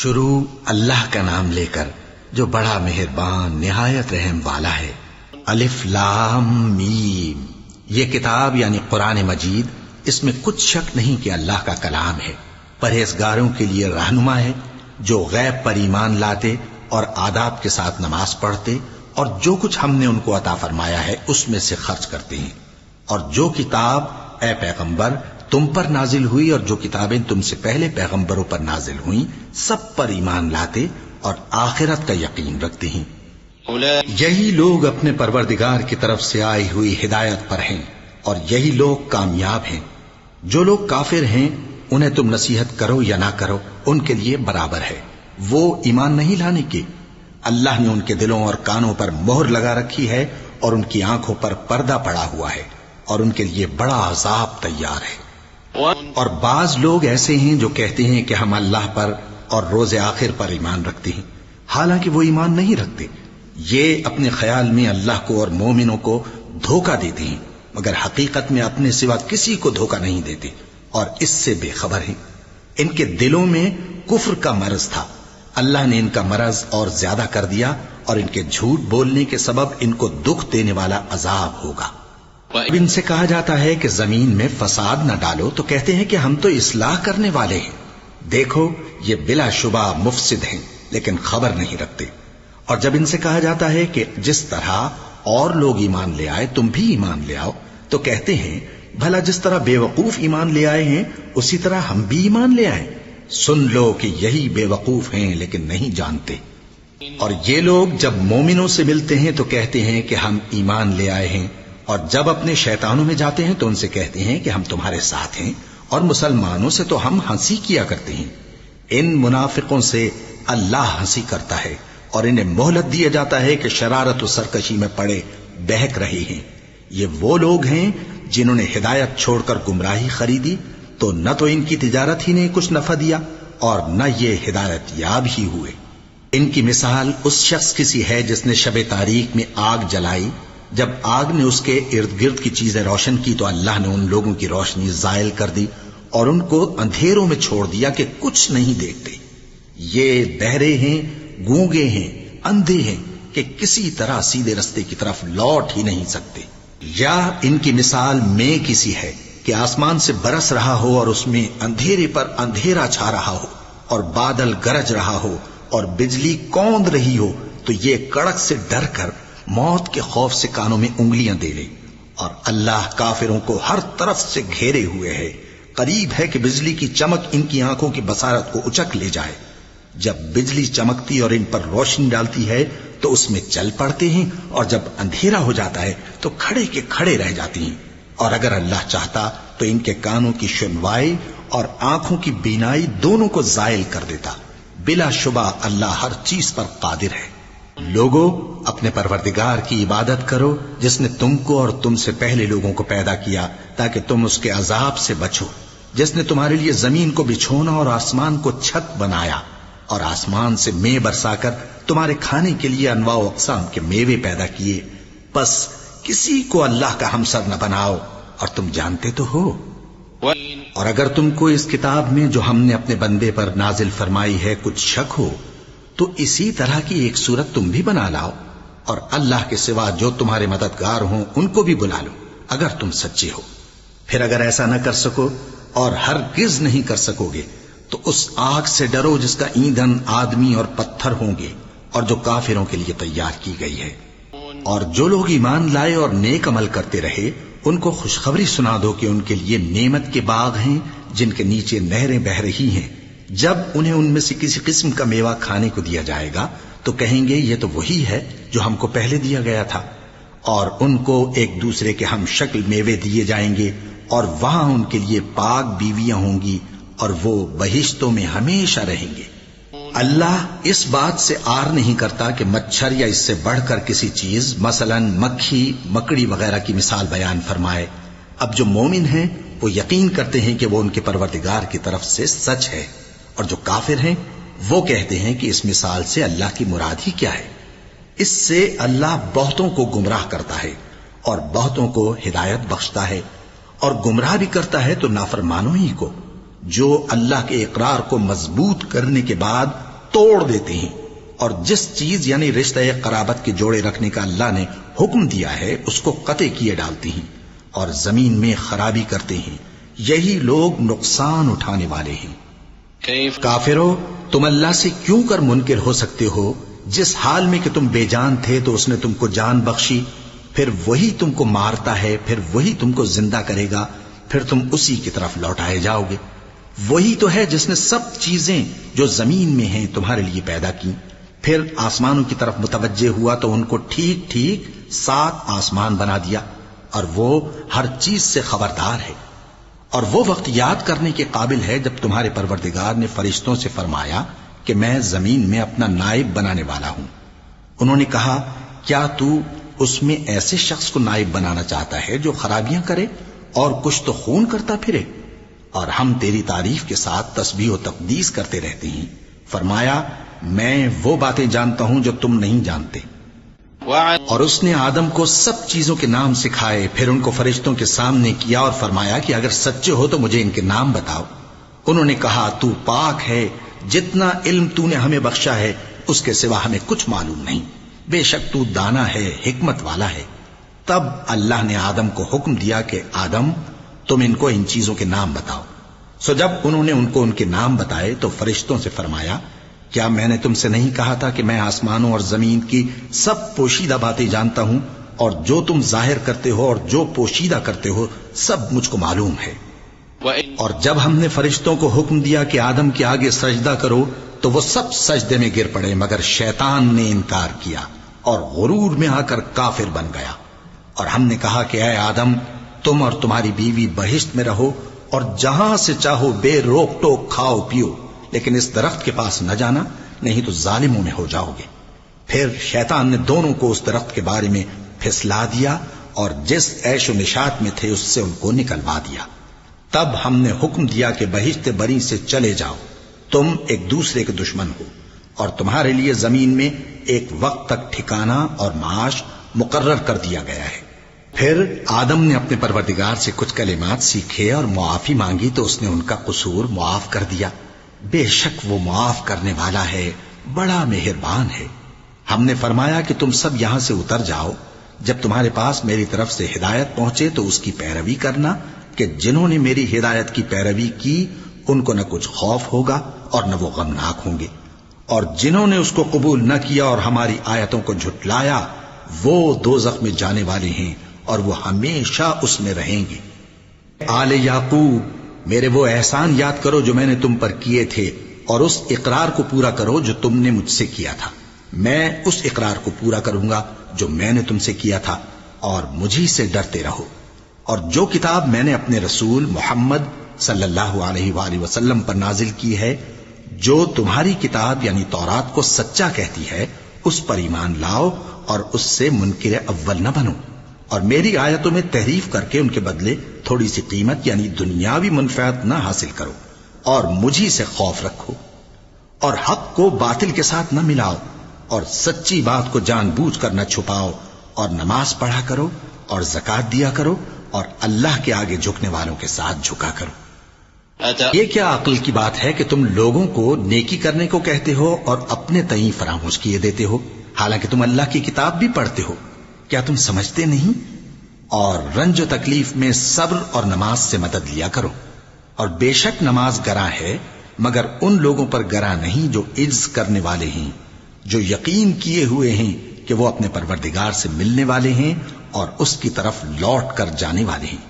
شروع اللہ کا نام لے کر جو بڑا مہربان نہایت رحم والا ہے۔ الف لام میم، یہ کتاب یعنی قرآن مجید، اس میں کچھ شک نہیں کہ اللہ کا کلام ہے، پرہیزگاروں کے لیے رہنما ہے جو غیب پر ایمان لاتے اور آداب کے ساتھ نماز پڑھتے اور جو کچھ ہم نے ان کو عطا فرمایا ہے اس میں سے خرچ کرتے ہیں، اور جو کتاب اے پیغمبر تم پر نازل ہوئی اور جو کتابیں تم سے پہلے پیغمبروں پر نازل ہوئیں سب پر ایمان لاتے اور آخرت کا یقین رکھتے ہیں۔ یہی لوگ اپنے پروردگار کی طرف سے آئی ہوئی ہدایت پر ہیں اور یہی لوگ کامیاب ہیں۔ جو لوگ کافر ہیں انہیں تم نصیحت کرو یا نہ کرو ان کے لیے برابر ہے، وہ ایمان نہیں لانے کے۔ اللہ نے ان کے دلوں اور کانوں پر مہر لگا رکھی ہے اور ان کی آنکھوں پر پردہ پڑا ہوا ہے اور ان کے لیے بڑا عذاب تیار ہے۔ اور بعض لوگ ایسے ہیں جو کہتے ہیں کہ ہم اللہ پر اور روز آخر پر ایمان رکھتے ہیں، حالانکہ وہ ایمان نہیں رکھتے۔ یہ اپنے خیال میں اللہ کو اور مومنوں کو دھوکہ دیتے ہیں، مگر حقیقت میں اپنے سوا کسی کو دھوکہ نہیں دیتے اور اس سے بے خبر ہیں۔ ان کے دلوں میں کفر کا مرض تھا، اللہ نے ان کا مرض اور زیادہ کر دیا اور ان کے جھوٹ بولنے کے سبب ان کو دکھ دینے والا عذاب ہوگا۔ اب ان سے کہا جاتا ہے کہ زمین میں فساد نہ ڈالو تو کہتے ہیں کہ ہم تو اصلاح کرنے والے ہیں۔ دیکھو یہ بلا شبہ مفسد ہیں لیکن خبر نہیں رکھتے۔ اور جب ان سے کہا جاتا ہے کہ جس طرح اور لوگ ایمان لے آئے تم بھی ایمان لے آؤ تو کہتے ہیں بھلا جس طرح بے وقوف ایمان لے آئے ہیں اسی طرح ہم بھی ایمان لے آئیں۔ سن لو کہ یہی بے وقوف ہیں لیکن نہیں جانتے۔ اور یہ لوگ جب مومنوں سے ملتے ہیں تو کہتے ہیں کہ ہم ایمان لے آئے ہیں، اور جب اپنے شیطانوں میں جاتے ہیں تو ان سے کہتے ہیں کہ ہم تمہارے ساتھ ہیں، اور مسلمانوں سے تو ہم ہنسی کیا کرتے ہیں۔ ان منافقوں سے اللہ ہنسی کرتا ہے اور انہیں مہلت دیا جاتا ہے کہ شرارت و سرکشی میں پڑے بہک رہے ہیں۔ یہ وہ لوگ ہیں جنہوں نے ہدایت چھوڑ کر گمراہی خریدی، تو نہ تو ان کی تجارت ہی نے کچھ نفع دیا اور نہ یہ ہدایت یاب ہی ہوئے۔ ان کی مثال اس شخص کی سی ہے جس نے شب تاریک میں آگ جلائی، جب آگ نے اس کے ارد گرد کی چیزیں روشن کی تو اللہ نے ان لوگوں کی روشنی زائل کر دی اور ان کو اندھیروں میں چھوڑ دیا کہ کچھ نہیں دیکھتے۔ یہ بہرے ہیں، گونگے ہیں، اندھے ہیں کہ کسی طرح سیدھے رستے کی طرف لوٹ ہی نہیں سکتے۔ یا ان کی مثال میں کسی ہے کہ آسمان سے برس رہا ہو اور اس میں اندھیرے پر اندھیرا چھا رہا ہو اور بادل گرج رہا ہو اور بجلی کوند رہی ہو تو یہ کڑک سے ڈر کر موت کے خوف سے کانوں میں انگلیاں دے لے۔ اور اللہ کافروں کو ہر طرف سے گھیرے ہوئے ہے، قریب ہے کہ بجلی کی چمک ان کی آنکھوں کی بصارت کو اچک لے جائے۔ جب بجلی چمکتی اور ان پر روشنی ڈالتی ہے تو اس میں چل پڑتے ہیں، اور جب اندھیرا ہو جاتا ہے تو کھڑے کے کھڑے رہ جاتی ہیں۔ اور اگر اللہ چاہتا تو ان کے کانوں کی سنوائی اور آنکھوں کی بینائی دونوں کو زائل کر دیتا۔ بلا شبہ اللہ ہر چیز پر قادر ہے۔ لوگوں اپنے پروردگار کی عبادت کرو جس نے تم کو اور تم سے پہلے لوگوں کو پیدا کیا تاکہ تم اس کے عذاب سے بچو، جس نے تمہارے لیے زمین کو بچھونا اور آسمان کو چھت بنایا اور آسمان سے مے برسا کر تمہارے کھانے کے لیے انواع و اقسام کے میوے پیدا کیے۔ بس کسی کو اللہ کا ہمسر نہ بناؤ اور تم جانتے تو ہو۔ اور اگر تم کو اس کتاب میں جو ہم نے اپنے بندے پر نازل فرمائی ہے کچھ شک ہو تو اسی طرح کی ایک صورت تم بھی بنا لاؤ اور اللہ کے سوا جو تمہارے مددگار ہوں ان کو بھی بلا لو اگر تم سچے ہو۔ پھر اگر ایسا نہ کر سکو اور ہرگز نہیں کر سکو گے تو اس آگ سے ڈرو جس کا ایندھن آدمی اور پتھر ہوں گے اور جو کافروں کے لیے تیار کی گئی ہے۔ اور جو لوگ ایمان لائے اور نیک عمل کرتے رہے ان کو خوشخبری سنا دو کہ ان کے لیے نعمت کے باغ ہیں جن کے نیچے نہریں بہہ رہی ہیں۔ جب انہیں ان میں سے کسی قسم کا میوہ کھانے کو دیا جائے گا تو کہیں گے یہ تو وہی ہے جو ہم کو پہلے دیا گیا تھا، اور ان کو ایک دوسرے کے ہم شکل میوے دیے جائیں گے اور وہاں ان کے لیے پاک بیویاں ہوں گی اور وہ بہشتوں میں ہمیشہ رہیں گے۔ اللہ اس بات سے آر نہیں کرتا کہ مچھر یا اس سے بڑھ کر کسی چیز مثلا مکھی مکڑی وغیرہ کی مثال بیان فرمائے۔ اب جو مومن ہیں وہ یقین کرتے ہیں کہ وہ ان کے پروردگار کی طرف سے سچ ہے، اور جو کافر ہیں وہ کہتے ہیں کہ اس مثال سے اللہ کی مراد ہی کیا ہے۔ اس سے اللہ بہتوں کو گمراہ کرتا ہے اور بہتوں کو ہدایت بخشتا ہے، اور گمراہ بھی کرتا ہے تو نافرمانوں ہی کو، جو اللہ کے اقرار کو مضبوط کرنے کے بعد توڑ دیتے ہیں، اور جس چیز یعنی رشتہ قرابت کے جوڑے رکھنے کا اللہ نے حکم دیا ہے اس کو قطع کیے ڈالتے ہیں اور زمین میں خرابی کرتے ہیں۔ یہی لوگ نقصان اٹھانے والے ہیں۔ کافرو، تم اللہ سے کیوں کر منکر ہو سکتے ہو؟ جس حال میں کہ تم بے جان تھے تو اس نے تم کو جان بخشی، پھر وہی تم کو مارتا ہے، پھر وہی تم کو زندہ کرے گا، پھر تم اسی کی طرف لوٹائے جاؤ گے۔ وہی تو ہے جس نے سب چیزیں جو زمین میں ہیں تمہارے لیے پیدا کی، پھر آسمانوں کی طرف متوجہ ہوا تو ان کو ٹھیک ٹھیک 7 آسمان بنا دیا، اور وہ ہر چیز سے خبردار ہے۔ اور وہ وقت یاد کرنے کے قابل ہے جب تمہارے پروردگار نے فرشتوں سے فرمایا کہ میں زمین میں اپنا نائب بنانے والا ہوں۔ انہوں نے کہا، کیا تو اس میں ایسے شخص کو نائب بنانا چاہتا ہے جو خرابیاں کرے اور کچھ تو خون کرتا پھرے؟ اور ہم تیری تعریف کے ساتھ تسبیح و تقدیس کرتے رہتے ہیں۔ فرمایا، میں وہ باتیں جانتا ہوں جو تم نہیں جانتے۔ اور اس نے آدم کو سب چیزوں کے نام سکھائے، پھر ان کو فرشتوں کے سامنے کیا اور فرمایا کہ اگر سچے ہو تو مجھے ان کے نام بتاؤ۔ انہوں نے کہا، تو پاک ہے، جتنا علم تو نے ہمیں بخشا ہے اس کے سوا ہمیں کچھ معلوم نہیں، بے شک تو دانا ہے، حکمت والا ہے۔ تب اللہ نے آدم کو حکم دیا کہ آدم، تم ان کو ان چیزوں کے نام بتاؤ۔ سو جب انہوں نے ان کو ان کے نام بتائے تو فرشتوں سے فرمایا، کیا میں نے تم سے نہیں کہا تھا کہ میں آسمانوں اور زمین کی سب پوشیدہ باتیں جانتا ہوں، اور جو تم ظاہر کرتے ہو اور جو پوشیدہ کرتے ہو سب مجھ کو معلوم ہے۔ اور جب ہم نے فرشتوں کو حکم دیا کہ آدم کے آگے سجدہ کرو تو وہ سب سجدے میں گر پڑے، مگر شیطان نے انکار کیا اور غرور میں آ کر کافر بن گیا۔ اور ہم نے کہا کہ اے آدم، تم اور تمہاری بیوی بہشت میں رہو اور جہاں سے چاہو بے روک ٹوک کھاؤ پیو، لیکن اس درخت کے پاس نہ جانا، نہیں تو ظالموں میں ہو جاؤ گے۔ پھر شیطان نے دونوں کو اس درخت کے بارے میں پھسلا دیا اور جس عیش و نشاط میں تھے اس سے ان کو نکلوا دیا۔ تب ہم نے حکم دیا کہ بہشت بری سے چلے جاؤ، تم ایک دوسرے کے دشمن ہو، اور تمہارے لیے زمین میں ایک وقت تک ٹھکانہ اور معاش مقرر کر دیا گیا ہے۔ پھر آدم نے اپنے پروردگار سے کچھ کلمات سیکھے اور معافی مانگی تو اس نے ان کا قصور معاف کر دیا۔ بے شک وہ معاف کرنے والا ہے، بڑا مہربان ہے۔ ہم نے فرمایا کہ تم سب یہاں سے اتر جاؤ، جب تمہارے پاس میری طرف سے ہدایت پہنچے تو اس کی پیروی کرنا، کہ جنہوں نے میری ہدایت کی پیروی کی ان کو نہ کچھ خوف ہوگا اور نہ وہ غمناک ہوں گے، اور جنہوں نے اس کو قبول نہ کیا اور ہماری آیتوں کو جھٹلایا وہ دوزخ میں جانے والے ہیں اور وہ ہمیشہ اس میں رہیں گے۔ آل یعقوب، میرے وہ احسان یاد کرو جو میں نے تم پر کیے تھے، اور اس اقرار کو پورا کرو جو تم نے مجھ سے کیا تھا۔ میں اس اقرار کو پورا کروں گا جو میں نے تم سے کیا تھا، اور مجھی سے ڈرتے رہو۔ اور جو کتاب میں نے اپنے رسول محمد صلی اللہ علیہ وآلہ وسلم پر نازل کی ہے، جو تمہاری کتاب یعنی تورات کو سچا کہتی ہے، اس پر ایمان لاؤ اور اس سے منکر اول نہ بنو، اور میری آیتوں میں تحریف کر کے ان کے بدلے تھوڑی سی قیمت یعنی دنیاوی منفعت نہ حاصل کرو، اور مجھی سے خوف رکھو، اور حق کو باطل کے ساتھ نہ ملاؤ، اور سچی بات کو جان بوجھ کر نہ چھپاؤ، اور نماز پڑھا کرو اور زکوٰۃ دیا کرو، اور اللہ کے آگے جھکنے والوں کے ساتھ جھکا کرو۔ یہ کیا عقل کی بات ہے کہ تم لوگوں کو نیکی کرنے کو کہتے ہو اور اپنے تئیں فراموش کیے دیتے ہو، حالانکہ تم اللہ کی کتاب بھی پڑھتے ہو؟ کیا تم سمجھتے نہیں؟ اور رنج و تکلیف میں صبر اور نماز سے مدد لیا کرو، اور بے شک نماز گراں ہے، مگر ان لوگوں پر گراں نہیں جو عجز کرنے والے ہیں، جو یقین کیے ہوئے ہیں کہ وہ اپنے پروردگار سے ملنے والے ہیں اور اس کی طرف لوٹ کر جانے والے ہیں۔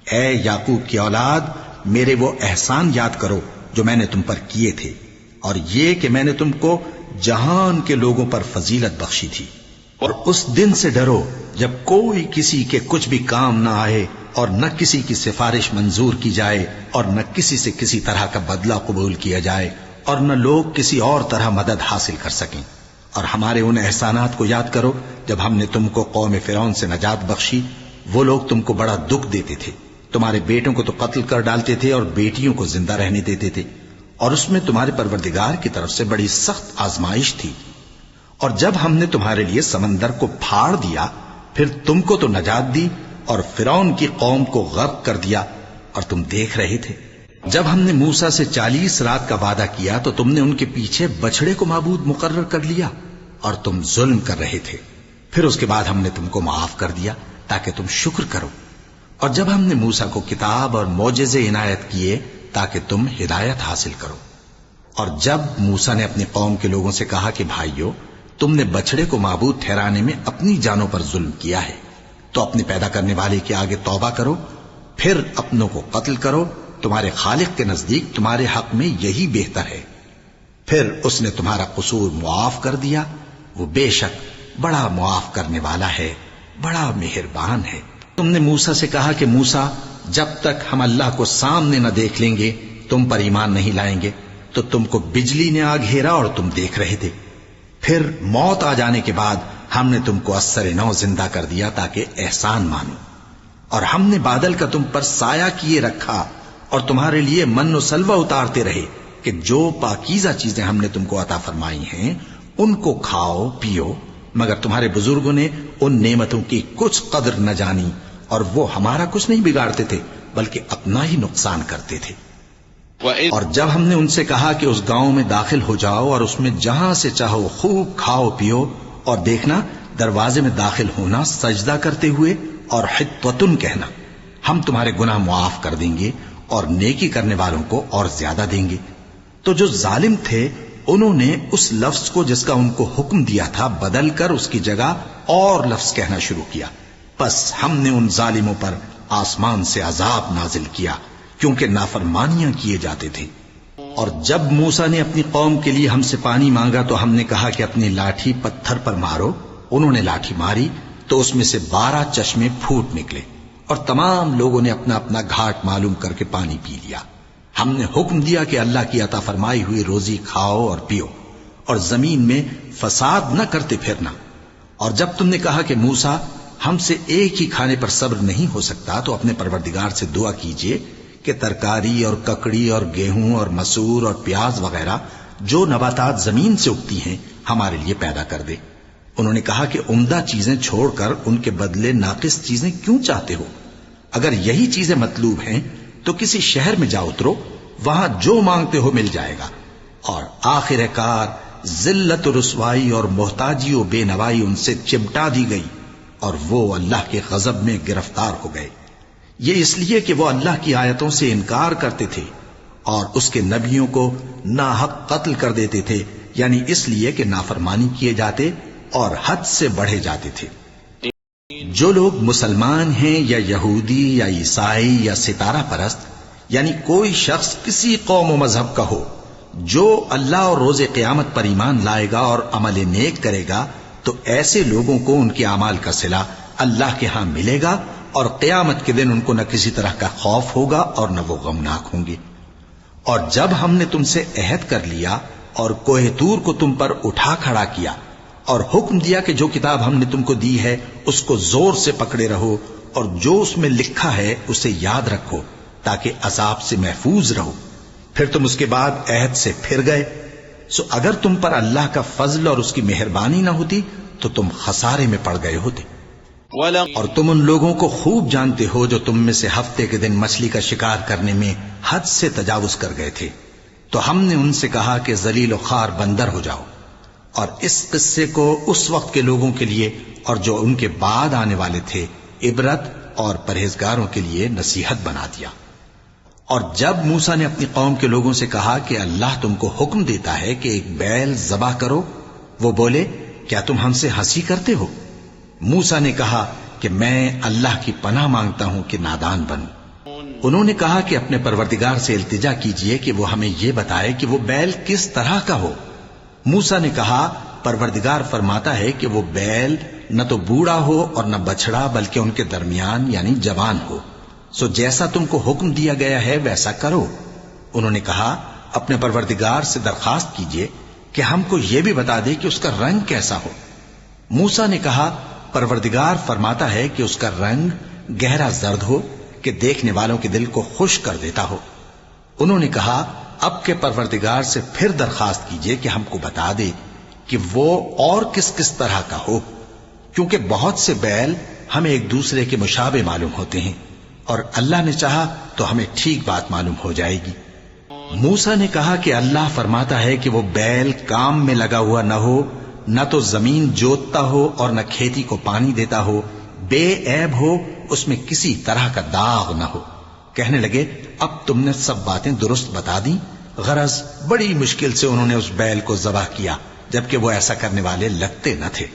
اے یعقوب کی اولاد، میرے وہ احسان یاد کرو جو میں نے تم پر کیے تھے، اور یہ کہ میں نے تم کو جہان کے لوگوں پر فضیلت بخشی تھی۔ اور اس دن سے ڈرو جب کوئی کسی کے کچھ بھی کام نہ آئے، اور نہ کسی کی سفارش منظور کی جائے، اور نہ کسی سے کسی طرح کا بدلہ قبول کیا جائے، اور نہ لوگ کسی اور طرح مدد حاصل کر سکیں۔ اور ہمارے ان احسانات کو یاد کرو جب ہم نے تم کو قوم فرعون سے نجات بخشی۔ وہ لوگ تم کو بڑا دکھ دیتے تھے، تمہارے بیٹوں کو تو قتل کر ڈالتے تھے اور بیٹیوں کو زندہ رہنے دیتے تھے، اور اس میں تمہارے پروردگار کی طرف سے بڑی سخت آزمائش تھی۔ اور جب ہم نے تمہارے لیے سمندر کو پھاڑ دیا، پھر تم کو تو نجات دی اور فرعون کی قوم کو غرق کر دیا، اور تم دیکھ رہے تھے۔ جب ہم نے موسیٰ سے 40 رات کا وعدہ کیا تو تم نے ان کے پیچھے بچڑے کو معبود مقرر کر لیا اور تم ظلم کر رہے تھے. پھر اس کے بعد ہم نے تم کو معاف کر دیا تاکہ تم شکر کرو. اور جب ہم نے موسیٰ کو کتاب اور معجزے عنایت کیے تاکہ تم ہدایت حاصل کرو. اور جب موسیٰ نے اپنی قوم کے لوگوں سے کہا کہ بھائیو، تم نے بچڑے کو معبود ٹھہرانے میں اپنی جانوں پر ظلم کیا ہے، تو اپنے پیدا کرنے والے کے آگے توبہ کرو، پھر اپنوں کو قتل کرو، تمہارے خالق کے نزدیک تمہارے حق میں یہی بہتر ہے. پھر اس نے تمہارا قصور معاف کر دیا، وہ بے شک بڑا معاف کرنے والا ہے، بڑا مہربان ہے. تم نے موسیٰ سے کہا کہ موسیٰ، جب تک ہم اللہ کو سامنے نہ دیکھ لیں گے تم پر ایمان نہیں لائیں گے. تو تم کو بجلی نے آ گھیرا اور تم دیکھ رہے تھے. پھر موت آ جانے کے بعد ہم نے تم کو اثر نو زندہ کر دیا تاکہ احسان مانو. اور ہم نے بادل کا تم پر سایہ کیے رکھا اور تمہارے لیے من و سلوہ اتارتے رہے کہ جو پاکیزہ چیزیں ہم نے تم کو عطا فرمائی ہیں ان کو کھاؤ پیو، مگر تمہارے بزرگوں نے ان نعمتوں کی کچھ قدر نہ جانی اور وہ ہمارا کچھ نہیں بگاڑتے تھے بلکہ اپنا ہی نقصان کرتے تھے. اور جب ہم نے ان سے کہا کہ اس گاؤں میں داخل ہو جاؤ اور اس میں جہاں سے چاہو خوب کھاؤ پیو، اور دیکھنا دروازے میں داخل ہونا سجدہ کرتے ہوئے اور حطوتن کہنا، ہم تمہارے گناہ معاف کر دیں گے اور نیکی کرنے والوں کو اور زیادہ دیں گے. تو جو ظالم تھے انہوں نے اس لفظ کو جس کا ان کو حکم دیا تھا بدل کر اس کی جگہ اور لفظ کہنا شروع کیا. بس ہم نے ان ظالموں پر آسمان سے عذاب نازل کیا کیونکہ نافرمانیاں کیے جاتے تھے. اور جب موسیٰ نے اپنی قوم کے لیے ہم سے پانی مانگا تو ہم نے کہا کہ اپنی لاٹھی پتھر پر مارو. انہوں نے لاٹھی ماری تو اس میں سے 12 چشمے پھوٹ نکلے اور تمام لوگوں نے اپنا اپنا گھاٹ معلوم کر کے پانی پی لیا. ہم نے حکم دیا کہ اللہ کی عطا فرمائی ہوئی روزی کھاؤ اور پیو اور زمین میں فساد نہ کرتے پھرنا. اور جب تم نے کہا کہ موسیٰ، ہم سے ایک ہی کھانے پر صبر نہیں ہو سکتا، تو اپنے پروردگار سے دعا کیجئے کہ ترکاری اور ککڑی اور گیہوں اور مسور اور پیاز وغیرہ جو نباتات زمین سے اگتی ہیں ہمارے لیے پیدا کر دے. انہوں نے کہا کہ عمدہ چیزیں چھوڑ کر ان کے بدلے ناقص چیزیں کیوں چاہتے ہو؟ اگر یہی چیزیں مطلوب ہیں تو کسی شہر میں جا اترو، وہاں جو مانگتے ہو مل جائے گا. اور آخر کار ذلت و رسوائی اور محتاجی و بے نوائی ان سے چمٹا دی گئی اور وہ اللہ کے غضب میں گرفتار ہو گئے. یہ اس لیے کہ وہ اللہ کی آیتوں سے انکار کرتے تھے اور اس کے نبیوں کو ناحق قتل کر دیتے تھے، یعنی اس لیے کہ نافرمانی کیے جاتے اور حد سے بڑھے جاتے تھے. جو لوگ مسلمان ہیں یا یہودی یا عیسائی یا ستارہ پرست، یعنی کوئی شخص کسی قوم و مذہب کا ہو، جو اللہ اور روز قیامت پر ایمان لائے گا اور عمل نیک کرے گا تو ایسے لوگوں کو ان کے اعمال کا صلہ اللہ کے ہاں ملے گا اور قیامت کے دن ان کو نہ کسی طرح کا خوف ہوگا اور نہ وہ غمناک ہوں گے. اور جب ہم نے تم سے عہد کر لیا اور کوہ طور کو تم پر اٹھا کھڑا کیا اور حکم دیا کہ جو کتاب ہم نے تم کو دی ہے اس کو زور سے پکڑے رہو اور جو اس میں لکھا ہے اسے یاد رکھو تاکہ عذاب سے محفوظ رہو، پھر تم اس کے بعد عہد سے پھر گئے، سو اگر تم پر اللہ کا فضل اور اس کی مہربانی نہ ہوتی تو تم خسارے میں پڑ گئے ہوتے. اور تم ان لوگوں کو خوب جانتے ہو جو تم میں سے ہفتے کے دن مچھلی کا شکار کرنے میں حد سے تجاوز کر گئے تھے، تو ہم نے ان سے کہا کہ ذلیل و خوار بندر ہو جاؤ. اور اس قصے کو اس وقت کے لوگوں کے لیے اور جو ان کے بعد آنے والے تھے عبرت اور پرہیزگاروں کے لیے نصیحت بنا دیا. اور جب موسیٰ نے اپنی قوم کے لوگوں سے کہا کہ اللہ تم کو حکم دیتا ہے کہ ایک بیل ذبح کرو، وہ بولے کیا تم ہم سے ہنسی کرتے ہو؟ موسیٰ نے کہا کہ میں اللہ کی پناہ مانگتا ہوں کہ نادان بنوں. انہوں نے کہا کہ اپنے پروردگار سے التجا کیجئے کہ وہ ہمیں یہ بتائے کہ وہ بیل کس طرح کا ہو. موسیٰ نے کہا پروردگار فرماتا ہے کہ وہ بیل نہ تو بوڑھا ہو اور نہ بچڑا بلکہ ان کے درمیان یعنی جوان ہو، سو جیسا تم کو حکم دیا گیا ہے ویسا کرو. انہوں نے کہا اپنے پروردگار سے درخواست کیجئے کہ ہم کو یہ بھی بتا دے کہ اس کا رنگ کیسا ہو. موسیٰ نے کہا پروردگار فرماتا ہے کہ اس کا رنگ گہرا زرد ہو کہ دیکھنے والوں کے دل کو خوش کر دیتا ہو. انہوں نے کہا اب کے پروردگار سے پھر درخواست کیجئے کہ ہم کو بتا دے کہ وہ اور کس کس طرح کا ہو، کیونکہ بہت سے بیل ہمیں ایک دوسرے کے مشابہ معلوم ہوتے ہیں اور اللہ نے چاہا تو ہمیں ٹھیک بات معلوم ہو جائے گی۔ موسیٰ نے کہا کہ اللہ فرماتا ہے کہ وہ بیل کام میں لگا ہوا نہ ہو، نہ تو زمین جوتتا ہو اور نہ کھیتی کو پانی دیتا ہو، بے عیب ہو، اس میں کسی طرح کا داغ نہ ہو۔ کہنے لگے اب تم نے سب باتیں درست بتا دی۔ غرض بڑی مشکل سے انہوں نے اس بیل کو ذبح کیا، جبکہ وہ ایسا کرنے والے لگتے نہ تھے۔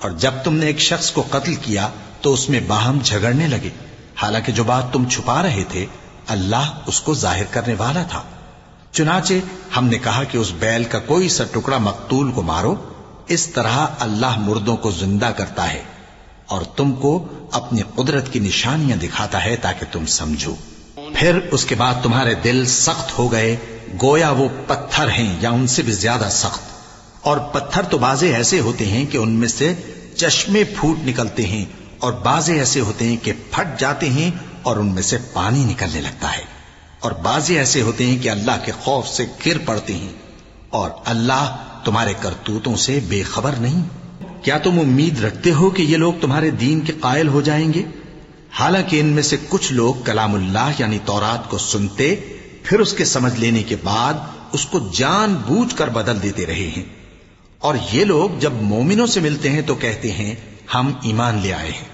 اور جب تم نے ایک شخص کو قتل کیا تو اس میں باہم جھگڑنے لگے، حالانکہ جو بات تم چھپا رہے تھے اللہ اس کو ظاہر کرنے والا تھا۔ چنانچہ ہم نے کہا کہ اس بیل کا کوئی سا ٹکڑا مقتول کو مارو، اس طرح اللہ مردوں کو زندہ کرتا ہے اور تم کو اپنی قدرت کی نشانیاں دکھاتا ہے تاکہ تم سمجھو۔ پھر اس کے بعد تمہارے دل سخت ہو گئے، گویا وہ پتھر ہیں یا ان سے بھی زیادہ سخت۔ اور پتھر تو بازے ایسے ہوتے ہیں کہ ان میں سے چشمے پھوٹ نکلتے ہیں، اور بازے ایسے ہوتے ہیں کہ پھٹ جاتے ہیں اور ان میں سے پانی نکلنے لگتا ہے، اور بازے ایسے ہوتے ہیں کہ اللہ کے خوف سے گر پڑتے ہیں، اور اللہ تمہارے کرتوتوں سے بے خبر نہیں۔ کیا تم امید رکھتے ہو کہ یہ لوگ تمہارے دین کے قائل ہو جائیں گے؟ حالانکہ ان میں سے کچھ لوگ کلام اللہ یعنی تورات کو سنتے، پھر اس کے سمجھ لینے کے بعد اس کو جان بوجھ کر بدل دیتے رہے ہیں۔ اور یہ لوگ جب مومنوں سے ملتے ہیں تو کہتے ہیں ہم ایمان لے آئے ہیں،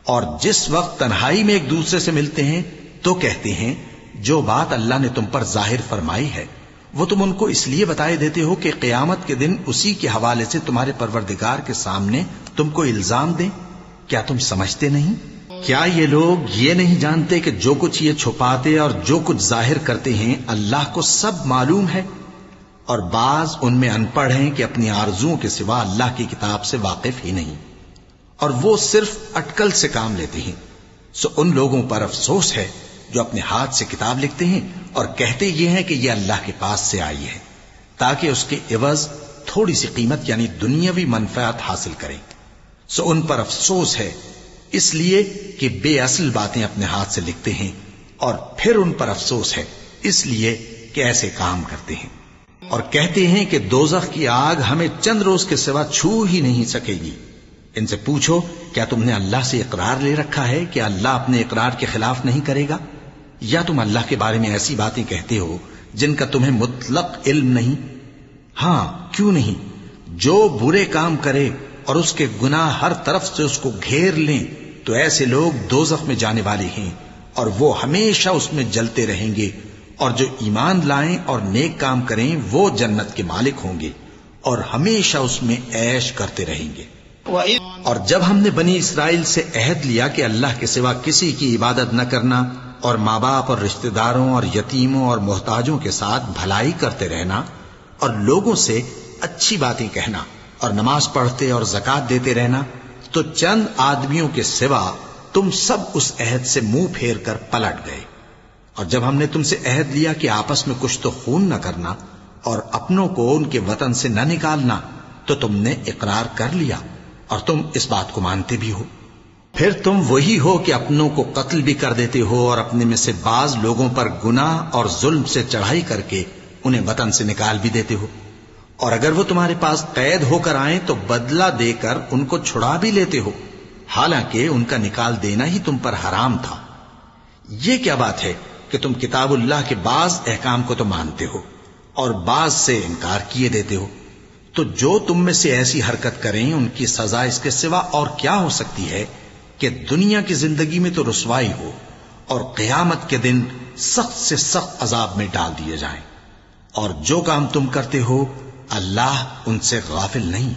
اور جس وقت تنہائی میں ایک دوسرے سے ملتے ہیں تو کہتے ہیں جو بات اللہ نے تم پر ظاہر فرمائی ہے وہ تم ان کو اس لیے بتائے دیتے ہو کہ قیامت کے دن اسی کے حوالے سے تمہارے پروردگار کے سامنے تم کو الزام دیں۔ کیا تم سمجھتے نہیں؟ کیا یہ لوگ یہ نہیں جانتے کہ جو کچھ یہ چھپاتے اور جو کچھ ظاہر کرتے ہیں اللہ کو سب معلوم ہے؟ اور بعض ان میں ان پڑھ ہیں کہ اپنی آرزوؤں کے سوا اللہ کی کتاب سے واقف ہی نہیں، اور وہ صرف اٹکل سے کام لیتے ہیں۔ سو ان لوگوں پر افسوس ہے جو اپنے ہاتھ سے کتاب لکھتے ہیں اور کہتے یہ ہیں کہ یہ اللہ کے پاس سے آئی ہے، تاکہ اس کے عوض تھوڑی سی قیمت یعنی دنیاوی منفعت حاصل کریں۔ سو ان پر افسوس ہے اس لیے کہ بے اصل باتیں اپنے ہاتھ سے لکھتے ہیں، اور پھر ان پر افسوس ہے اس لیے کہ ایسے کام کرتے ہیں، اور کہتے ہیں کہ دوزخ کی آگ ہمیں چند روز کے سوا چھو ہی نہیں سکے گی۔ ان سے پوچھو کیا تم نے اللہ سے اقرار لے رکھا ہے کہ اللہ اپنے اقرار کے خلاف نہیں کرے گا؟ یا تم اللہ کے بارے میں ایسی باتیں کہتے ہو جن کا تمہیں مطلق علم نہیں؟ ہاں کیوں نہیں، جو برے کام کرے اور اس کے گناہ ہر طرف سے اس کو گھیر لیں تو ایسے لوگ دوزخ میں جانے والے ہیں، اور وہ ہمیشہ اس میں جلتے رہیں گے، اور جو ایمان لائیں اور نیک کام کریں وہ جنت کے مالک ہوں گے اور ہمیشہ اس میں عیش کرتے رہیں گے۔ اور جب ہم نے بنی اسرائیل سے عہد لیا کہ اللہ کے سوا کسی کی عبادت نہ کرنا، اور ماں باپ اور رشتہ داروں اور یتیموں اور محتاجوں کے ساتھ بھلائی کرتے رہنا، اور لوگوں سے اچھی باتیں کہنا، اور نماز پڑھتے اور زکوٰۃ دیتے رہنا، تو چند آدمیوں کے سوا تم سب اس عہد سے منہ پھیر کر پلٹ گئے۔ اور جب ہم نے تم سے عہد لیا کہ آپس میں کچھ تو خون نہ کرنا اور اپنوں کو ان کے وطن سے نہ نکالنا، تو تم نے اقرار کر لیا اور تم اس بات کو مانتے بھی ہو۔ پھر تم وہی ہو کہ اپنوں کو قتل بھی کر دیتے ہو اور اپنے میں سے بعض لوگوں پر گناہ اور ظلم سے چڑھائی کر کے انہیں وطن سے نکال بھی دیتے ہو، اور اگر وہ تمہارے پاس قید ہو کر آئیں تو بدلہ دے کر ان کو چھڑا بھی لیتے ہو، حالانکہ ان کا نکال دینا ہی تم پر حرام تھا۔ یہ کیا بات ہے کہ تم کتاب اللہ کے بعض احکام کو تو مانتے ہو اور بعض سے انکار کیے دیتے ہو؟ تو جو تم میں سے ایسی حرکت کریں ان کی سزا اس کے سوا اور کیا ہو سکتی ہے کہ دنیا کی زندگی میں تو رسوائی ہو اور قیامت کے دن سخت سے سخت عذاب میں ڈال دیے جائیں۔ اور جو کام تم کرتے ہو اللہ ان سے غافل نہیں۔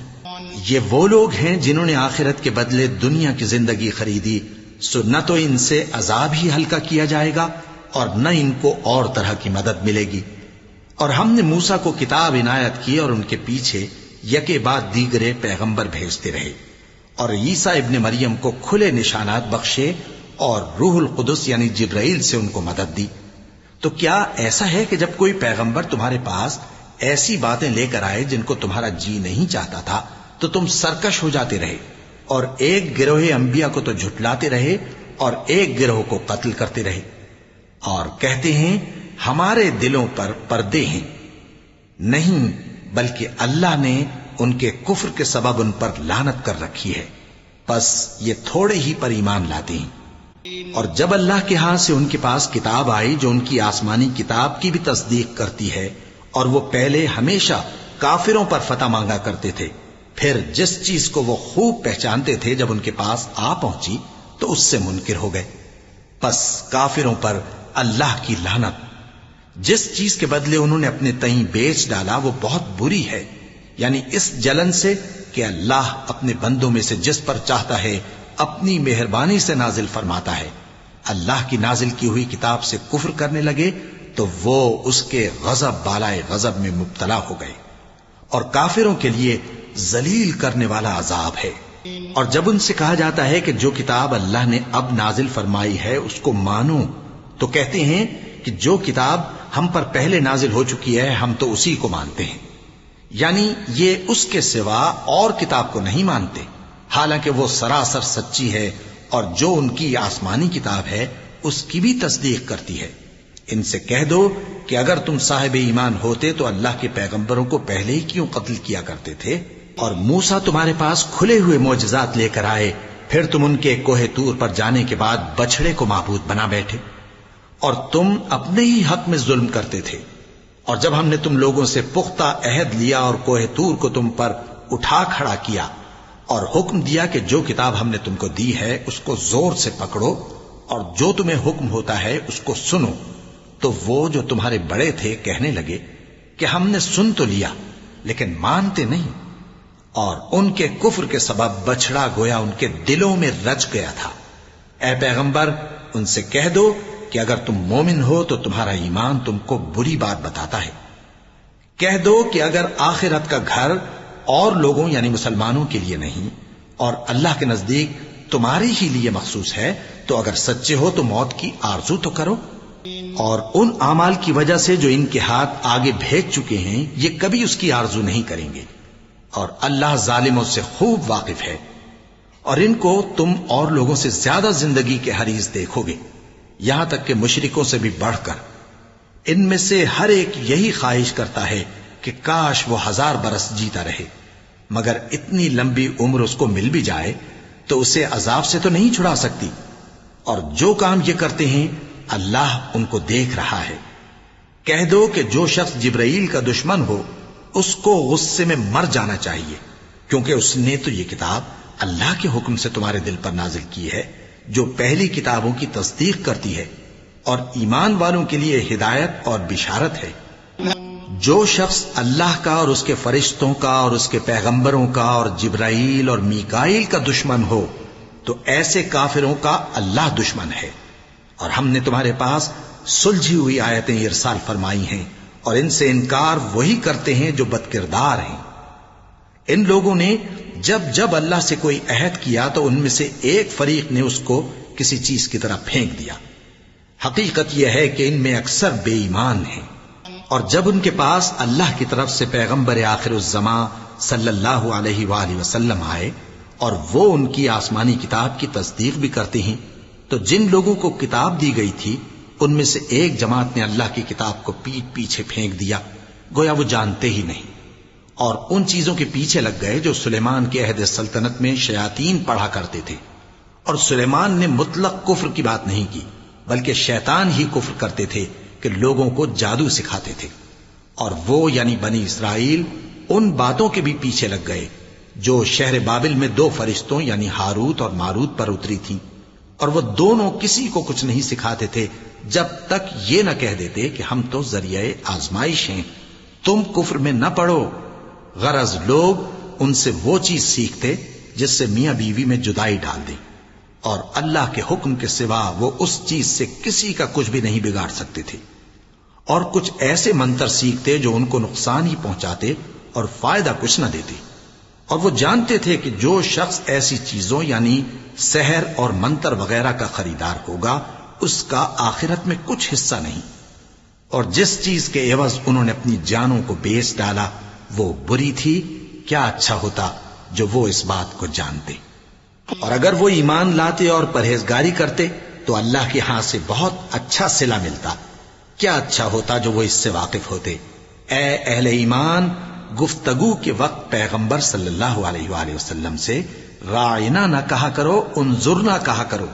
یہ وہ لوگ ہیں جنہوں نے آخرت کے بدلے دنیا کی زندگی خریدی، سو نہ تو ان سے عذاب ہی ہلکا کیا جائے گا اور نہ ان کو اور طرح کی مدد ملے گی۔ اور ہم نے موسیٰ کو کتاب عنایت کی اور ان کے پیچھے یکے بعد دیگرے پیغمبر بھیجتے رہے، اور عیسیٰ ابن مریم کو کھلے نشانات بخشے اور روح القدس یعنی جبرائیل سے ان کو مدد دی۔ تو کیا ایسا ہے کہ جب کوئی پیغمبر تمہارے پاس ایسی باتیں لے کر آئے جن کو تمہارا جی نہیں چاہتا تھا تو تم سرکش ہو جاتے رہے، اور ایک گروہ انبیاء کو تو جھٹلاتے رہے اور ایک گروہ کو قتل کرتے رہے، اور کہتے ہیں ہمارے دلوں پر پردے ہیں؟ نہیں، بلکہ اللہ نے ان کے کفر کے سبب ان پر لعنت کر رکھی ہے، بس یہ تھوڑے ہی پر ایمان لاتے ہیں۔ اور جب اللہ کے ہاں سے ان کے پاس کتاب آئی جو ان کی آسمانی کتاب کی بھی تصدیق کرتی ہے، اور وہ پہلے ہمیشہ کافروں پر فتح مانگا کرتے تھے، پھر جس چیز کو وہ خوب پہچانتے تھے جب ان کے پاس آ پہنچی تو اس سے منکر ہو گئے، پس کافروں پر اللہ کی لعنت۔ جس چیز کے بدلے انہوں نے اپنے تئیں بیچ ڈالا وہ بہت بری ہے، یعنی اس جلن سے کہ اللہ اپنے بندوں میں سے جس پر چاہتا ہے اپنی مہربانی سے نازل فرماتا ہے۔ اللہ کی نازل کی ہوئی کتاب سے کفر کرنے لگے تو وہ اس کے غضب بالائے غضب میں مبتلا ہو گئے، اور کافروں کے لیے ذلیل کرنے والا عذاب ہے۔ اور جب ان سے کہا جاتا ہے کہ جو کتاب اللہ نے اب نازل فرمائی ہے اس کو مانو، تو کہتے ہیں کہ جو کتاب ہم پر پہلے نازل ہو چکی ہے ہم تو اسی کو مانتے ہیں، یعنی یہ اس کے سوا اور کتاب کو نہیں مانتے، حالانکہ وہ سراسر سچی ہے، اور جو ان کی آسمانی کتاب ہے اس کی بھی تصدیق کرتی ہے۔ ان سے کہہ دو کہ اگر تم صاحب ایمان ہوتے تو اللہ کے پیغمبروں کو پہلے ہی کیوں قتل کیا کرتے تھے؟ اور موسیٰ تمہارے پاس کھلے ہوئے معجزات لے کر آئے، پھر تم ان کے کوہ طور پر جانے کے بعد بچڑے کو معبود بنا بیٹھے، اور تم اپنے ہی حق میں ظلم کرتے تھے۔ اور جب ہم نے تم لوگوں سے پختہ عہد لیا اور کوہ طور کو تم پر اٹھا کھڑا کیا اور حکم دیا کہ جو کتاب ہم نے تم کو دی ہے اس کو زور سے پکڑو اور جو تمہیں حکم ہوتا ہے اس کو سنو، تو وہ جو تمہارے بڑے تھے کہنے لگے کہ ہم نے سن تو لیا لیکن مانتے نہیں، اور ان کے کفر کے سبب بچڑا گویا ان کے دلوں میں رچ گیا تھا۔ اے پیغمبر ان سے کہہ دو کہ اگر تم مومن ہو تو تمہارا ایمان تم کو بری بات بتاتا ہے۔ کہہ دو کہ اگر آخرت کا گھر اور لوگوں یعنی مسلمانوں کے لیے نہیں اور اللہ کے نزدیک تمہاری ہی لیے مخصوص ہے تو اگر سچے ہو تو موت کی آرزو تو کرو، اور ان اعمال کی وجہ سے جو ان کے ہاتھ آگے بھیج چکے ہیں یہ کبھی اس کی آرزو نہیں کریں گے، اور اللہ ظالموں سے خوب واقف ہے۔ اور ان کو تم اور لوگوں سے زیادہ زندگی کے حریص دیکھو گے، یہاں تک کہ مشرکوں سے بھی بڑھ کر۔ ان میں سے ہر ایک یہی خواہش کرتا ہے کہ کاش وہ 1000 برس جیتا رہے، مگر اتنی لمبی عمر اس کو مل بھی جائے تو اسے عذاب سے تو نہیں چھڑا سکتی، اور جو کام یہ کرتے ہیں اللہ ان کو دیکھ رہا ہے۔ کہہ دو کہ جو شخص جبرائیل کا دشمن ہو اس کو غصے میں مر جانا چاہیے، کیونکہ اس نے تو یہ کتاب اللہ کے حکم سے تمہارے دل پر نازل کی ہے جو پہلی کتابوں کی تصدیق کرتی ہے اور ایمان والوں کے لیے ہدایت اور بشارت ہے۔ جو شخص اللہ کا اور اس کے فرشتوں کا اور اس کے پیغمبروں کا اور جبرائیل اور میکائیل کا دشمن ہو تو ایسے کافروں کا اللہ دشمن ہے۔ اور ہم نے تمہارے پاس سلجھی ہوئی آیتیں ارسال فرمائی ہیں، اور ان سے انکار وہی کرتے ہیں جو بدکردار ہیں۔ ان لوگوں نے جب جب اللہ سے کوئی عہد کیا تو ان میں سے ایک فریق نے اس کو کسی چیز کی طرح پھینک دیا۔ حقیقت یہ ہے کہ ان میں اکثر بے ایمان ہیں، اور جب ان کے پاس اللہ کی طرف سے پیغمبر آخر الزماں صلی اللہ علیہ وآلہ وسلم آئے اور وہ ان کی آسمانی کتاب کی تصدیق بھی کرتے ہیں، تو جن لوگوں کو کتاب دی گئی تھی ان میں سے ایک جماعت نے اللہ کی کتاب کو پیٹ پیچھے پھینک دیا گویا وہ جانتے ہی نہیں، اور ان چیزوں کے پیچھے لگ گئے جو سلیمان کے عہد سلطنت میں شیاطین پڑھا کرتے تھے۔ اور سلیمان نے مطلق کفر کی بات نہیں کی بلکہ شیطان ہی کفر کرتے تھے کہ لوگوں کو جادو سکھاتے تھے، اور وہ یعنی بنی اسرائیل ان باتوں کے بھی پیچھے لگ گئے جو شہر بابل میں 2 فرشتوں یعنی ہاروت اور ماروت پر اتری تھیں، اور وہ دونوں کسی کو کچھ نہیں سکھاتے تھے جب تک یہ نہ کہہ دیتے کہ ہم تو ذریعہ آزمائش ہیں، تم کفر میں نہ پڑو۔ غرض لوگ ان سے وہ چیز سیکھتے جس سے میاں بیوی میں جدائی ڈال دیں، اور اللہ کے حکم کے سوا وہ اس چیز سے کسی کا کچھ بھی نہیں بگاڑ سکتے تھے، اور کچھ ایسے منتر سیکھتے جو ان کو نقصان ہی پہنچاتے اور فائدہ کچھ نہ دیتے، اور وہ جانتے تھے کہ جو شخص ایسی چیزوں یعنی سحر اور منتر وغیرہ کا خریدار ہوگا اس کا آخرت میں کچھ حصہ نہیں، اور جس چیز کے عوض انہوں نے اپنی جانوں کو بیچ ڈالا وہ بری تھی، کیا اچھا ہوتا جو وہ اس بات کو جانتے۔ اور اگر وہ ایمان لاتے اور پرہیزگاری کرتے تو اللہ کے ہاں سے بہت اچھا صلہ ملتا، کیا اچھا ہوتا جو وہ اس سے واقف ہوتے۔ اے اہل ایمان، گفتگو کے وقت پیغمبر صلی اللہ علیہ وآلہ وسلم سے راعنا نہ کہا کرو، انظرنا کہا کرو،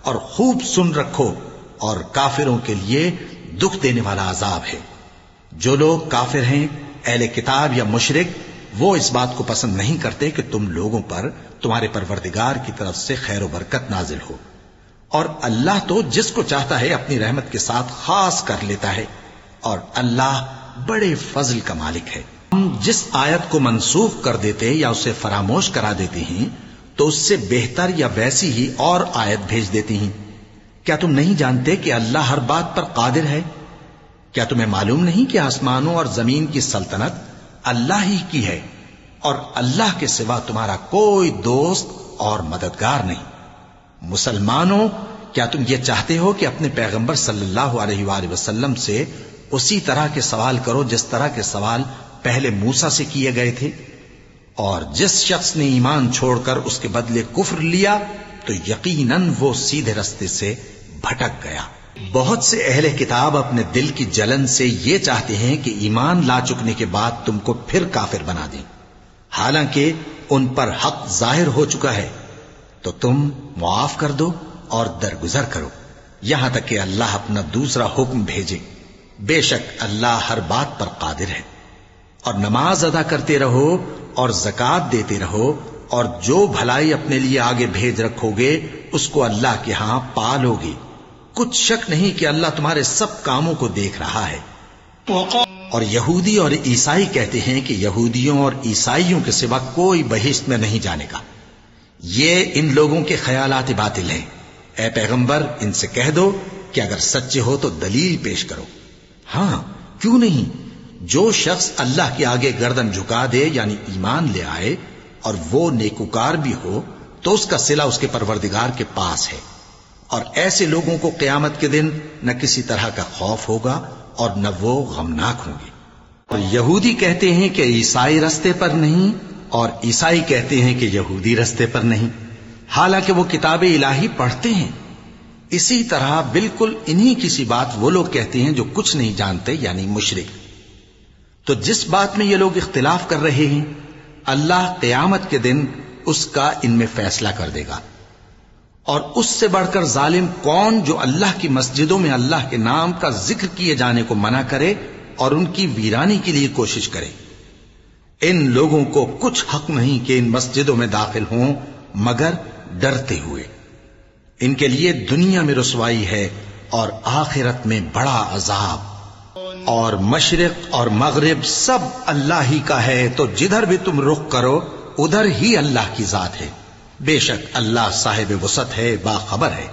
اور خوب سن رکھو، اور کافروں کے لیے دکھ دینے والا عذاب ہے۔ جو لوگ کافر ہیں، اہل کتاب یا مشرک، وہ اس بات کو پسند نہیں کرتے کہ تم لوگوں پر تمہارے پروردگار کی طرف سے خیر و برکت نازل ہو، اور اللہ تو جس کو چاہتا ہے اپنی رحمت کے ساتھ خاص کر لیتا ہے، اور اللہ بڑے فضل کا مالک ہے۔ ہم جس آیت کو منسوخ کر دیتے یا اسے فراموش کرا دیتے ہیں تو اس سے بہتر یا ویسی ہی اور آیت بھیج دیتی ہیں۔ کیا تم نہیں جانتے کہ اللہ ہر بات پر قادر ہے؟ کیا تمہیں معلوم نہیں کہ آسمانوں اور زمین کی سلطنت اللہ ہی کی ہے، اور اللہ کے سوا تمہارا کوئی دوست اور مددگار نہیں؟ مسلمانوں، کیا تم یہ چاہتے ہو کہ اپنے پیغمبر صلی اللہ علیہ وآلہ وسلم سے اسی طرح کے سوال کرو جس طرح کے سوال پہلے موسیٰ سے کیے گئے تھے؟ اور جس شخص نے ایمان چھوڑ کر اس کے بدلے کفر لیا تو یقیناً وہ سیدھے رستے سے بھٹک گیا۔ بہت سے اہل کتاب اپنے دل کی جلن سے یہ چاہتے ہیں کہ ایمان لا چکنے کے بعد تم کو پھر کافر بنا دیں، حالانکہ ان پر حق ظاہر ہو چکا ہے۔ تو تم معاف کر دو اور درگزر کرو یہاں تک کہ اللہ اپنا دوسرا حکم بھیجے۔ بے شک اللہ ہر بات پر قادر ہے۔ اور نماز ادا کرتے رہو اور زکوٰۃ دیتے رہو، اور جو بھلائی اپنے لیے آگے بھیج رکھو گے اس کو اللہ کے ہاں پالو گے۔ کچھ شک نہیں کہ اللہ تمہارے سب کاموں کو دیکھ رہا ہے۔ اور یہودی اور عیسائی کہتے ہیں کہ یہودیوں اور عیسائیوں کے سوا کوئی بہشت میں نہیں جانے گا۔ یہ ان لوگوں کے خیالات باطل ہیں۔ اے پیغمبر، ان سے کہہ دو کہ اگر سچے ہو تو دلیل پیش کرو۔ ہاں، کیوں نہیں؟ جو شخص اللہ کے آگے گردن جھکا دے، یعنی ایمان لے آئے، اور وہ نیکوکار بھی ہو، تو اس کا صلہ اس کے پروردگار کے پاس ہے۔ اور ایسے لوگوں کو قیامت کے دن نہ کسی طرح کا خوف ہوگا اور نہ وہ غمناک ہوں گے۔ اور یہودی کہتے ہیں کہ عیسائی رستے پر نہیں، اور عیسائی کہتے ہیں کہ یہودی رستے پر نہیں، حالانکہ وہ کتاب الہی پڑھتے ہیں۔ اسی طرح بالکل انہی کسی بات وہ لوگ کہتے ہیں جو کچھ نہیں جانتے، یعنی مشرک۔ تو جس بات میں یہ لوگ اختلاف کر رہے ہیں، اللہ قیامت کے دن اس کا ان میں فیصلہ کر دے گا۔ اور اس سے بڑھ کر ظالم کون جو اللہ کی مسجدوں میں اللہ کے نام کا ذکر کیے جانے کو منع کرے اور ان کی ویرانی کے لیے کوشش کرے؟ ان لوگوں کو کچھ حق نہیں کہ ان مسجدوں میں داخل ہوں مگر ڈرتے ہوئے۔ ان کے لیے دنیا میں رسوائی ہے اور آخرت میں بڑا عذاب۔ اور مشرق اور مغرب سب اللہ ہی کا ہے، تو جدھر بھی تم رخ کرو ادھر ہی اللہ کی ذات ہے۔ بے شک اللہ صاحب وسعت ہے، باخبر ہے۔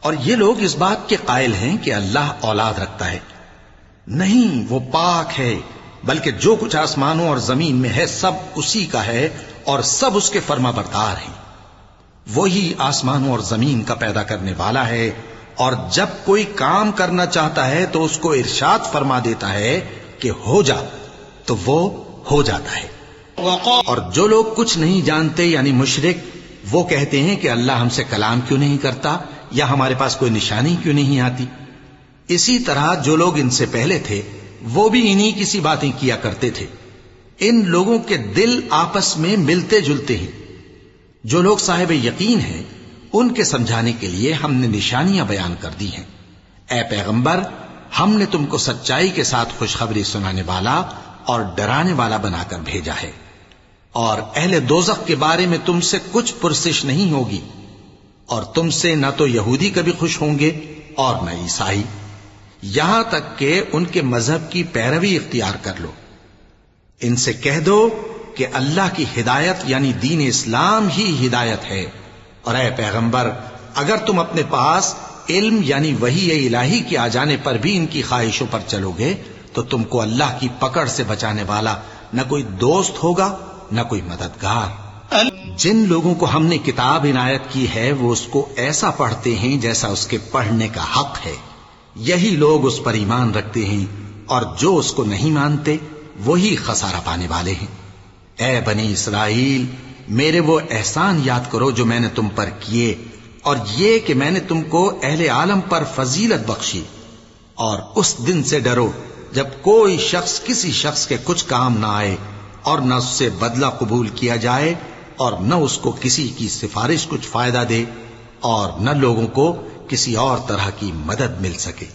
اور یہ لوگ اس بات کے قائل ہیں کہ اللہ اولاد رکھتا ہے۔ نہیں، وہ پاک ہے، بلکہ جو کچھ آسمانوں اور زمین میں ہے سب اسی کا ہے، اور سب اس کے فرما بردار ہیں۔ وہی آسمانوں اور زمین کا پیدا کرنے والا ہے، اور جب کوئی کام کرنا چاہتا ہے تو اس کو ارشاد فرما دیتا ہے کہ ہو جا، تو وہ ہو جاتا ہے۔ اور جو لوگ کچھ نہیں جانتے، یعنی مشرک، وہ کہتے ہیں کہ اللہ ہم سے کلام کیوں نہیں کرتا، یا ہمارے پاس کوئی نشانی کیوں نہیں آتی۔ اسی طرح جو لوگ ان سے پہلے تھے وہ بھی انہی کسی باتیں کیا کرتے تھے۔ ان لوگوں کے دل آپس میں ملتے جلتے ہیں۔ جو لوگ صاحب یقین ہیں ان کے سمجھانے کے لیے ہم نے نشانیاں بیان کر دی ہیں۔ اے پیغمبر، ہم نے تم کو سچائی کے ساتھ خوشخبری سنانے والا اور ڈرانے والا بنا کر بھیجا ہے۔ اور اہل دوزخ کے بارے میں تم سے کچھ پرسش نہیں ہوگی، اور تم سے نہ تو یہودی کبھی خوش ہوں گے اور نہ عیسائی، یہاں تک کہ ان کے مذہب کی پیروی اختیار کر لو۔ ان سے کہہ دو کہ اللہ کی ہدایت یعنی دین اسلام ہی ہدایت ہے، اور اے پیغمبر، اگر تم اپنے پاس علم یعنی وحی الہی کے آ جانے پر بھی ان کی خواہشوں پر چلو گے تو تم کو اللہ کی پکڑ سے بچانے والا نہ کوئی دوست ہوگا نہ کوئی مددگار۔ جن لوگوں کو ہم نے کتاب عنایت کی ہے وہ اس کو ایسا پڑھتے ہیں جیسا اس کے پڑھنے کا حق ہے، یہی لوگ اس پر ایمان رکھتے ہیں، اور جو اس کو نہیں مانتے وہی خسارہ پانے والے ہیں۔ اے بنی اسرائیل، میرے وہ احسان یاد کرو جو میں نے تم پر کیے، اور یہ کہ میں نے تم کو اہل عالم پر فضیلت بخشی، اور اس دن سے ڈرو جب کوئی شخص کسی شخص کے کچھ کام نہ آئے اور نہ اس سے بدلہ قبول کیا جائے، اور نہ اس کو کسی کی سفارش کچھ فائدہ دے، اور نہ لوگوں کو کسی اور طرح کی مدد مل سکے۔